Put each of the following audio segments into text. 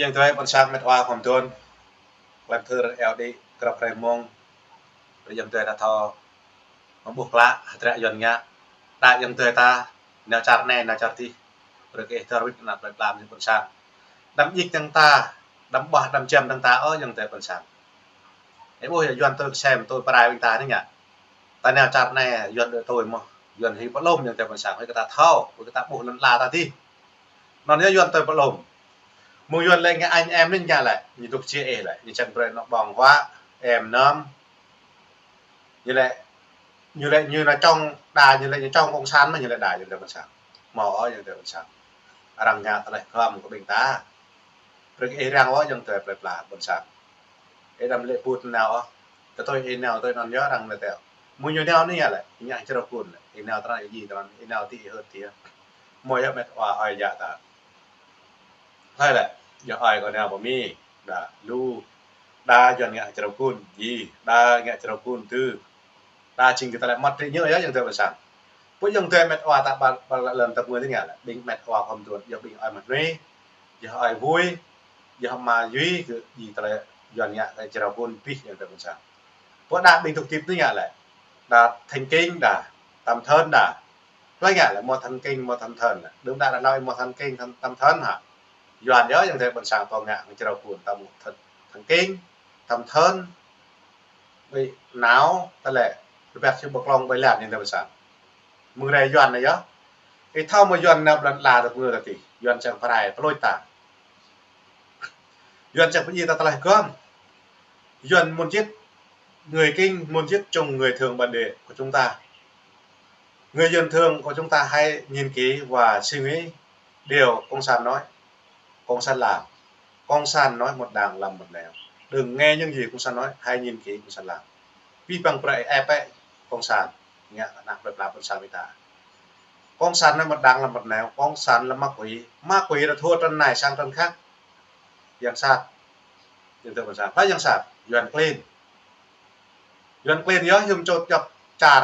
ยังตัวบนสามเม็ดว่าความจนวันเธอเอลดีกระเพาะมงหรือยังตัวตาทอมาบุกละหัตถะยนเงี้ยได้ยังตัวตาแนวจัดแน่แนวจัดที่หรือเอเทอร์วิทนับปลามที่บนสามดำยิกตั้งตาดำบาดดำเจมตั้งตายังตัวบนสามไอ้พวกยนตัวแซมตัวปลายเป็นตานี่ไงแต่แนวจัดแน่ยนตัวมั้งยนที่ปล้มยังตัวบนสามให้กระตาเท่ากระตาบุกลันลาตาที่นอนนี้ยนตัวปล้มมวยlên cái anh em lên nhà lại như tục chia lại như chẳng phải nó bỏng quá em nấm như lại như là trong đà như lại như trong bông sán mà như lại đà như là con sán mỏ như là con sán rằng nhà ta lại không có bình ta rồi cái răng quá chẳng phải là con sán cái đầm lệ bút nào á tôi nào tôi còn nhớ rằng là tẹo mùi nhiều nào nữa lại nhà cho nó cuốn nào ta lại gì ta nào thì hơn thì mùi ở mệt hòa ai dạ ta hay là giờ ai còn nào mà mi đã lu đa dần ngại chào cun gì đa ngại chào cun tư đa trình kita lại mất thì nhớ những thứ mà sáng với những thứ mệt hòa ta bạn lần tập người thế nào là bình mệt hòa không tuột giờ bình ai mặt đi giờ ai vui giờ mà duy gì ta lại dần ngại chào cun pi những thứ mà sáng với đa bình thực tiếp thế nào lại đa thành kinh đa tam thân đa nói ngại là một thần kinh một thần thần đúng ta đã nói một thần kinh tam thân hả doan nhớ những thế bận sáng to ngạn cho đầu cuốn tầm thần kinh tầm thân bị não ta lệ bẹt cho bậc long bay làm những thế bận sáng mưa này doan này nhớ cái thao mà doan nào là được mưa là gì doan chẳng phải lôi tả doan chẳng phải gì ta lại cơm doan muốn giết người kinh muốn giết chồng người thường bản địa của chúng ta người dân thường của chúng ta hay nhìn kỹ và suy nghĩ điều công sản nói con san làm con san nói một đàng làm một nẻo đừng nghe những gì con san nói hay nhìn kỹ con san làm vì bằng vậy ép ấy con san nghe nặng được làm con san với ta con san nói một đàng làm một nẻo con san là ma quỷ là thua chân này sang chân khác dạng sạt những thứ con san phải dạng sạt dần clean nhớ hùm cho dập trà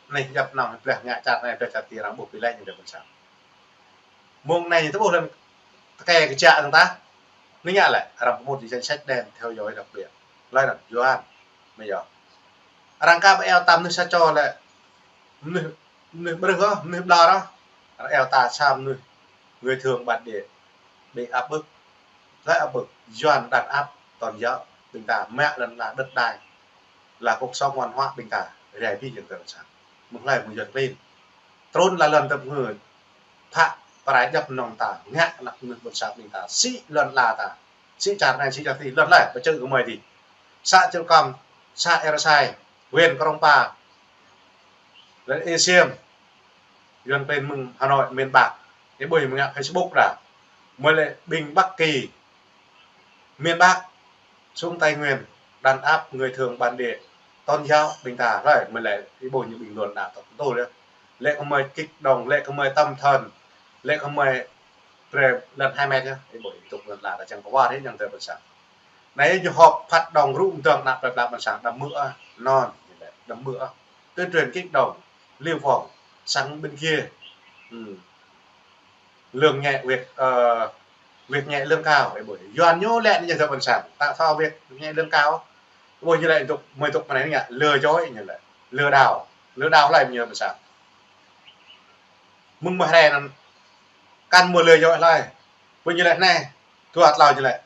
này dập nòng đẹp nhẹ chặt này đẹp chặt thì nó buộc bị lên những thứ con san mông này thì bộ lần cái chạ chúng ta nếu nhá lại làm một danh sách đen theo dõi đặc biệt lại là Doan bây giờ rằng các eo tam nước sẽ cho lại nước bơ không nước đo đó eo ta sam người thường bản địa bị áp bức lại áp bức Doan đặt áp toàn giáo bình tả mẹ lần là đất đai là cuộc sống hoàn hóa bình tả rẻ đi những tưởng sản một ngày một giật lên trôn là lần tập người thạ phải đập nòng ta ngã là người một sao mình ta sĩ lần là ta sĩ chặt này sĩ chặt thì lần lại và chơi của mày thì xa chơi cầm xa erasai quyền krongpa lên Asian gần bên mừng Hà Nội miền Bắc cái buổi mình Facebook là mới lại bình Bắc Kỳ miền Bắc xuống Tây Nguyên đàn áp người thường bản địa tôn giáo bình tả lại mới lại cái buổi như bình luận đã tôi đấy lệ không mời kích động lệ không mời tâm thần lệ không mời về lần 2 mét nhá cái buổi tục lần là chẳng có qua thế chẳng thể bật sáng nãy giờ họp phát động rụng tường nạp đẹp làm bật sáng đầm mưa non đầm mưa tuyên truyền kích động liêu phòng sáng bên kia lương nhẹ việc nhẹ lương cao cái buổi doan nhô lẹn như giờ bật sáng tạo sao việc nhẹ lương cao buổi như lại tục 10 tục này nhỉ lừa dối như lại lừa đảo lại nhiều bật sáng mừng mà hè là căn mùa lười dội lại bây như lại này thu hoạch lòi như lại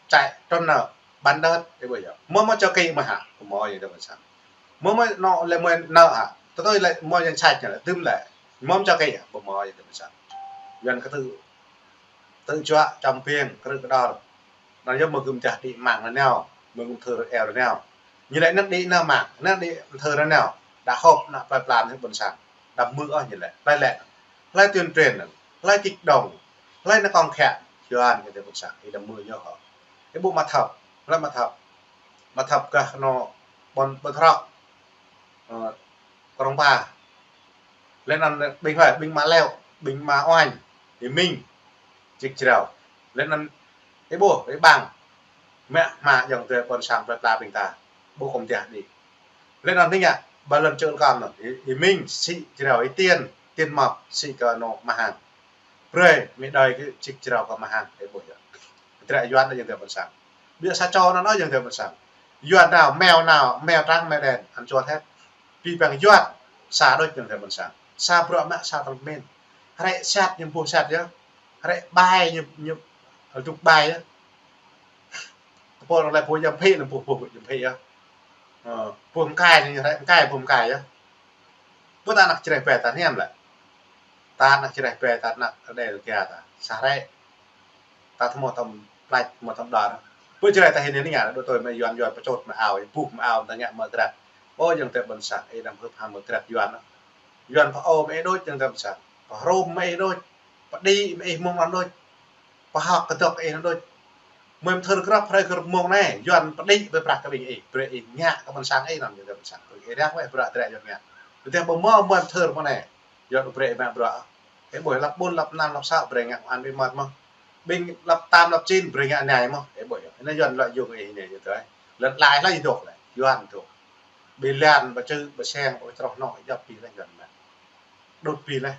chạy trong nợ bán đất cái bây giờ mới cho cây mà hả của mọi gì đâu mà sao mới nó lại mới nợ hả tôi lại mọi nhân sạch là tươm lại mới cho cây của mọi gì đâu mà sao gần cái tự cho trong phiên cái đó nó giống một gồm chặt đi mạng là nào mình thừa eo là nào như lại nước đi nào mạng nước đi thừa là nào đã hộp là phải làm những bồn sàn đập mưa như lại lại tuyên truyền lại kích động lại nó còn khẹt chưa ăn cái bột sạc thì đầm mưa nhau họ cái bộ mặt thập cả nó bồn thọ còn ba lên ăn bình phải bình má leo bình má oanh thì mình chích chiều lên ăn cái bộ cái bằng mẹ mà dòng tuyệt còn sàng vật là bình tả bộ không trả đi lên ăn thế nhỉ ba lần chơi con rồi thì mình xị chiều ấy tiền mọc xị cờ nọ mà hàng rồi mới đời cái chích chiều có mà hàng cái bộ Tidak yuan yang tidak besar. Biasa cho nó nói yang tidak besar. Yuan nào mèo trắng mèo đen ăn cho hết. Vì bằng yuan xa đôi yang tidak besar. Xa bro mak xa tầm men. Hãy sát nhưng buông sát nhá. Hãy bài như ở trục bài á. Bộ lại bộ yam phê là bộ yam phê á. Buông cài như thế cài buông cài á. Bữa ta nặc chỉ về ta nem lại. Ta nặc chỉ về ta nặc ở đây kia ta. Xa đấy. Ta thầm một tầm đỏ đó. Bữa chơi ta hiện nhà đôi tôi mới yuanประชดมาเอาปุ๊บมาเอาta nhẹ mở ra. Ôยังแต่บนสักไอ้ดำเพิ่มหาmở ra yuan đó. Yuanพอโอไม่ด้วยยังแต่บนสักพอโรมไม่ด้วยพอดีไม่มองนั้นด้วยพอหักกระจกเองนั้นด้วยเมื่อเธอกรับใครกระมองแน่yuanพอดีไปปรักกับเองเปรย์เงี้ยกับบนสักไอ้นั่นยังแต่บนสักไอ้เรียกว่าเปรย์แต่ยังเงี้ยแต่บ่มอเมื่อเธอมาแน่yuanเปรย์แบบบ่ไอ้บ่อยรับบุญรับน้ำรับเช้าเปรย์เงี้ยอันไปหมดมั้งbên lập tam lập chín bring anh này mà để bởi nó dần lại dùng cái này như thế lần lại là gì được này doan thuộc bên lan và chữ và xem ôi trọc nọ dập pin lên gần này đột pin này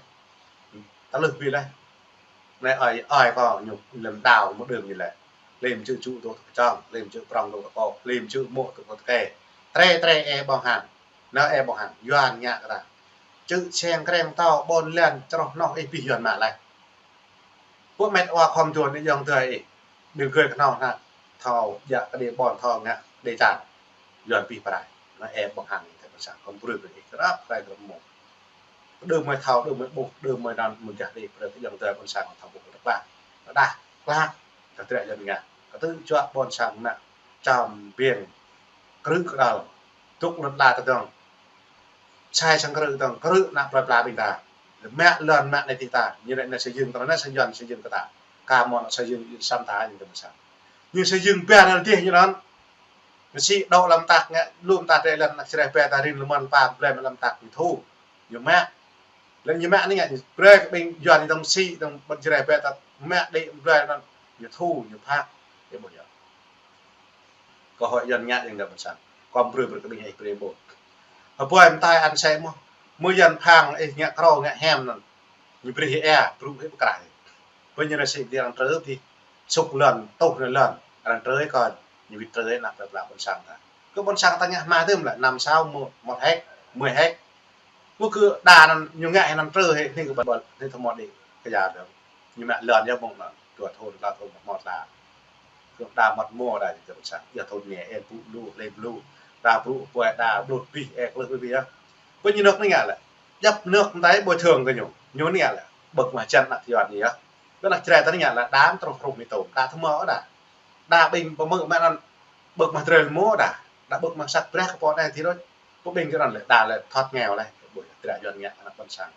ta lực pin này này ỏi có nhục lần đào một đường như này lên chữ trụ tôi trong lên chữ prong tôi có lên chữ mộ tôi có kề tre e bằng hàng nó e bằng hàng doan nhạc là chữ xem krem to bon lên trọc nọ e pin gần mà nàyพวกแมทว่าความจวนในยองเธออีกดึงเคยขนองนะทออยากเดียบอลทองเนี่ยเดจานย้อนปีปลายนะแอบบางหันแต่ภาษาคำพูดเป็นอีกครับใครกระหม่อมเดิมไม่เท่าเดิมไม่บุกเดิมไม่ดันมันจะดีประเดี๋ยวยองเธอภาษาของทำบุกตะบ้าก็ได้กล้าแต่เตะยังไงก็ตื้อจ้าบอลสั่งน่ะจำเปลี่ยนกรึกเราทุกนัดลาตะต้องชายสังกรึต้องกรึกนักปลาบินตาmẹ lần mẹ này thì ta như vậy là xây dựng còn nó xây dựng cái ta cả mọi xây dựng sam tá như thế sao như xây dựng bè là gì như đó nó sĩ đậu làm tạc nghe luôn tạc đây lần là sẽ bè ta riêng làm pa bè mà làm tạc thì thu như mẹ lên như mẹ này nghe bè bên dọn thì đồng sĩ đồng bên sẽ bè ta mẹ đi bè nó như thu như pa để một giờ có hội dọn nhẹ như thế sao còn bè cái bên này bè bộ ở bè em tai ăn xem khôngมื่อยันพังไอ้เงี้ยครอเงี้ยแฮมนั่นมีปริเอปรุงให้ประกาศเพราะยันสิ่งที่เราเจอที่สุกเลื่อนตกเลื่อนเราเจอก่อนอยู่วิตเจอหนักแบบบนสังtaก็บนสังตั้งเนี่ยมาเติมแหละนำเช้าmột hết 10 hết ก็คือด่านั่นอยู่ง่ายนำเจอให้ที่กับบอลที่ทั้งหมดอีกขยะเดิมอยู่แม่เลื่อนเยอะมองนั่นตรวจโทษเราโทษหมดลาก็ด่าหมดมั่วได้จะบนสังอย่าโทษเนี่ยเอ็นปุ๊ลูเล่นลูด่าปุ๊ป่วยด่าโดดปีเอกเลยพี่อะvới như nước này là dập nước đấy bồi thường cái nhổ này là bực mà chân là thì hoạt gì á đó là trẻ tới nhà là đám trong phòng này tổ đá thấm mỡ đã đá bình và mỡ mẹ ăn bực mà trời múa đã bực mà sạch rác của này thì đó có bình cái là đá là thoát nghèo này buổi trẻ dọn nhẹ là bận sang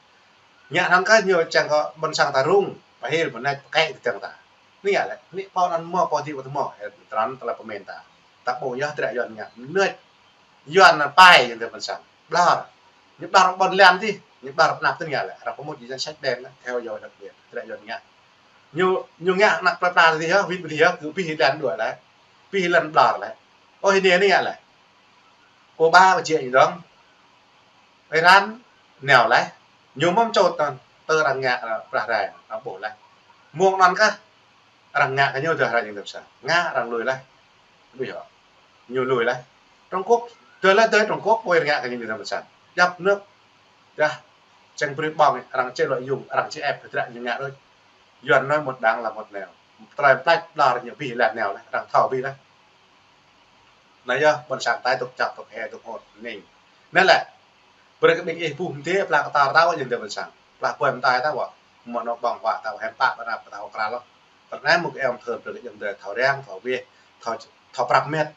nhẹ thằng cái nhiều chẳng có bận sang ta rung và hay là này cái thì chẳng ta này là này con ăn mỡ con thì có thấm mỡ rắn là có mền ta bồi nhá trẻ dọn nhẹ nơi dọn là bay như thế bận sang lo những bà bật lên đi những bà nạp tất cả là có một cái danh sách đen theo dõi đặc biệt lại dần nhá nhiều nhạc nạp là gì á vì gì á cứ pi lần đuổi đấy pi lần đỏ đấy ôi hình này này cô ba và chị gì đó cái rán nèo lấy nhiều mâm trộn toàn tơ đằng nhạc là rải nó bổ lại muông ăn cả đằng nhạc cái nhiều giờ là những tập sản ngã đằng lùi lại bây giờ nhiều lùi lại trong quốc tới lên tới trong quốc quay nhạc cái nhiều tập sản dập nước ra tranh bự bong rằng chơi loại dùng rằng chơi ép phải lại như ngã thôi dần nói một đằng là một nẻo trai tách là nhiều vì là nẻo này rằng thảo vì đấy này nhá bọn sáng tay tục chặt tục hè tục hột mình nên là bây giờ cái mình phun thế là tao tao những điều bọn sáng là quên tay tao bảo mà nó bằng quả tao hẹp bạc và tao cả lắm còn nãy một em thường được những điều thảo đen thảo bia thảo bạc mệt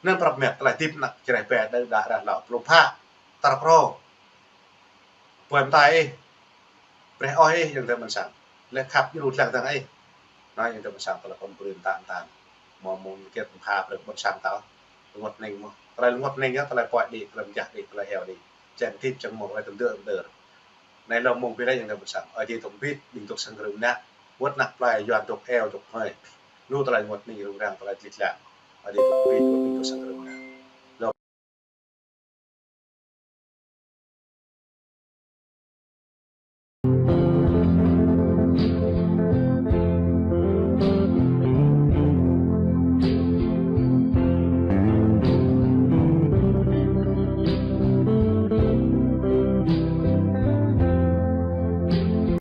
nên bạc mệt lại tiếp nặng cái này về đây đã là lục pha ta pro quên tayไปอ้อยอย่างเดิมมันสั่งและขับยูรูดหลังทางไอ้น้อยอย่างเดิมมันสั่งแต่ละคนปืนต่างมองมุมเก็บภาพหรือมันสั่งต่อหมดหนึ่งมั้งอะไรหมดหนึ่งก็อะไรปล่อยดีอะไรอยากดีอะไรเอวดีแจ้งทิพย์จังหมดอะไรต่างเดิมในเรามุมไปได้อย่างเดิมมันสั่งไอ้ที่ถมพิษดิ่งตกสังกฤษนะวัดหนักปลายย้อนตกเอวตกเฮ้ยรู้อะไรหมดนี่รู้แรงอะไรจิตแหลมไอ้ที่ถมพิษดิ่งตกสังกฤษ